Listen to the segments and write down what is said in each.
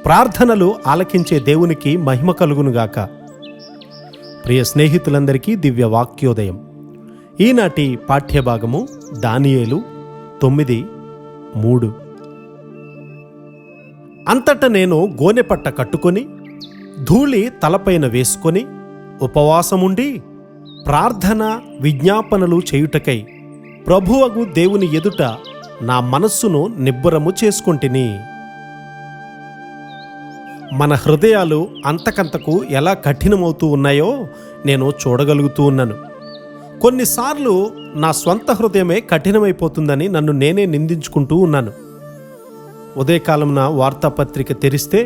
ప్రార్థనలు ఆలకించే దేవునికి మహిమ కలుగునుగాక. ప్రియ స్నేహితులందరికీ దివ్య వాక్యోదయం. ఈనాటి పాఠ్యభాగము దానియేలు 9:3. అంతట నేను గోనెపట్ట కట్టుకొని ధూళి తలపైన వేసుకొని ఉపవాసముండి ప్రార్థన విజ్ఞాపనలు చేయుటకై ప్రభువగు దేవుని ఎదుట నా మనస్సును నిబ్బరము చేసుకొంటిని. మన హృదయాలు అంతకంతకు ఎలా కఠినమవుతూ ఉన్నాయో నేను చూడగలుగుతూ ఉన్నాను. కొన్నిసార్లు నా స్వంత హృదయమే కఠినమైపోతుందని నన్ను నేనే నిందించుకుంటూ ఉన్నాను. ఉదయకాలంన వార్తాపత్రిక తెరిస్తే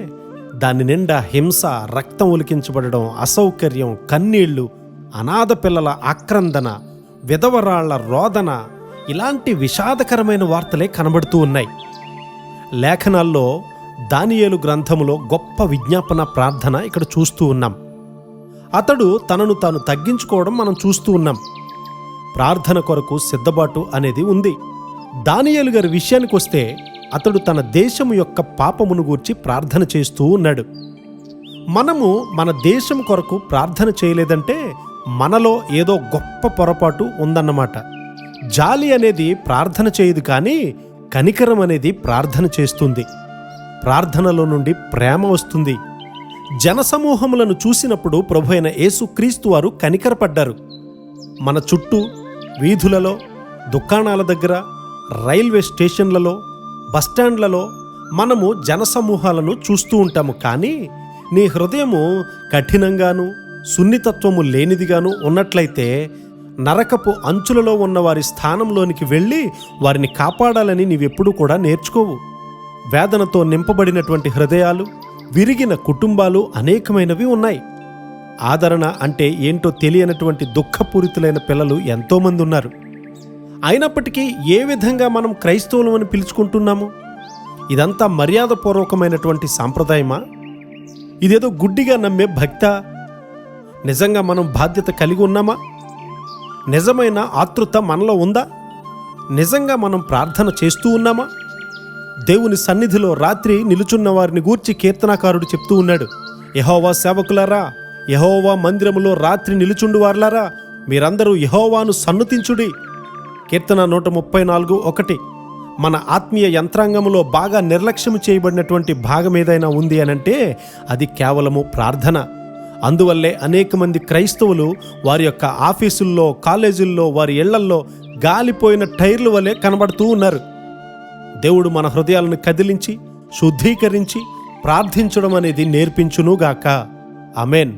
దాని నిండా హింస, రక్తం ఉలికించబడడం, అసౌకర్యం, కన్నీళ్లు, అనాథ పిల్లల ఆక్రందన, విధవరాళ్ల రోదన, ఇలాంటి విషాదకరమైన వార్తలే కనబడుతూ ఉన్నాయి. లేఖనాల్లో దానియేలు గ్రంథములో గొప్ప విజ్ఞాపన ప్రార్థన ఇక్కడ చూస్తూ ఉన్నాం. అతడు తనను తాను తగ్గించుకోవడం మనం చూస్తూ ఉన్నాం. ప్రార్థన కొరకు సిద్ధబాటు అనేది ఉంది. దానియేలు గారి విషయానికి వస్తే అతడు తన దేశము యొక్క పాపమును గూర్చి ప్రార్థన చేస్తూ ఉన్నాడు. మనము మన దేశం కొరకు ప్రార్థన చేయలేదంటే మనలో ఏదో గొప్ప పొరపాటు ఉందన్నమాట. జాలి అనేది ప్రార్థన చేయదు, కానీ కనికరం అనేది ప్రార్థన చేస్తుంది. ప్రార్థనలో నుండి ప్రేమ వస్తుంది. జనసమూహములను చూసినప్పుడు ప్రభువైన యేసుక్రీస్తు వారు కనికరపడ్డారు. మన చుట్టూ వీధులలో, దుకాణాల దగ్గర, రైల్వే స్టేషన్లలో, బస్టాండ్లలో మనము జనసమూహాలను చూస్తూ ఉంటాము. కానీ నీ హృదయము కఠినంగాను సున్నితత్వము లేనిదిగాను ఉన్నట్లయితే నరకపు అంచులలో ఉన్న వారి స్థానంలోనికి వెళ్ళి వారిని కాపాడాలని నీవెప్పుడూ కూడా నేర్చుకోవు. వేదనతో నింపబడినటువంటి హృదయాలు, విరిగిన కుటుంబాలు అనేకమైనవి ఉన్నాయి. ఆదరణ అంటే ఏంటో తెలియనటువంటి దుఃఖపూరితులైన పిల్లలు ఎంతోమంది ఉన్నారు. అయినప్పటికీ ఏ విధంగా మనం క్రైస్తవులమని పిలుచుకుంటున్నాము? ఇదంతా మర్యాదపూర్వకమైనటువంటి సాంప్రదాయమా? ఇదేదో గుడ్డిగా నమ్మే భక్తా? నిజంగా మనం బాధ్యత కలిగి ఉన్నామా? నిజమైన ఆతృత మనలో ఉందా? నిజంగా మనం ప్రార్థన చేస్తూ ఉన్నామా? దేవుని సన్నిధిలో రాత్రి నిలుచున్న వారిని గూర్చి కీర్తనాకారుడు చెప్తూ ఉన్నాడు, యెహోవా సేవకులారా, యెహోవా మందిరములో రాత్రి నిలుచుండు వారులారా, మీరందరూ యెహోవాను సన్నుతించుడి. కీర్తన 134:1. మన ఆత్మీయ యంత్రాంగంలో బాగా నిర్లక్ష్యం చేయబడినటువంటి భాగం ఏదైనా ఉంది అనంటే అది కేవలము ప్రార్థన. అందువల్లే అనేక మంది క్రైస్తవులు వారి యొక్క ఆఫీసుల్లో, కాలేజీల్లో, వారి ఇళ్లల్లో గాలిపోయిన టైర్ల వలె కనబడుతూ ఉన్నారు. దేవుడు మన హృదయాలను కదిలించి శుద్ధీకరించి ప్రార్థించడం అనేది నేర్పించునుగాక. ఆమేన్.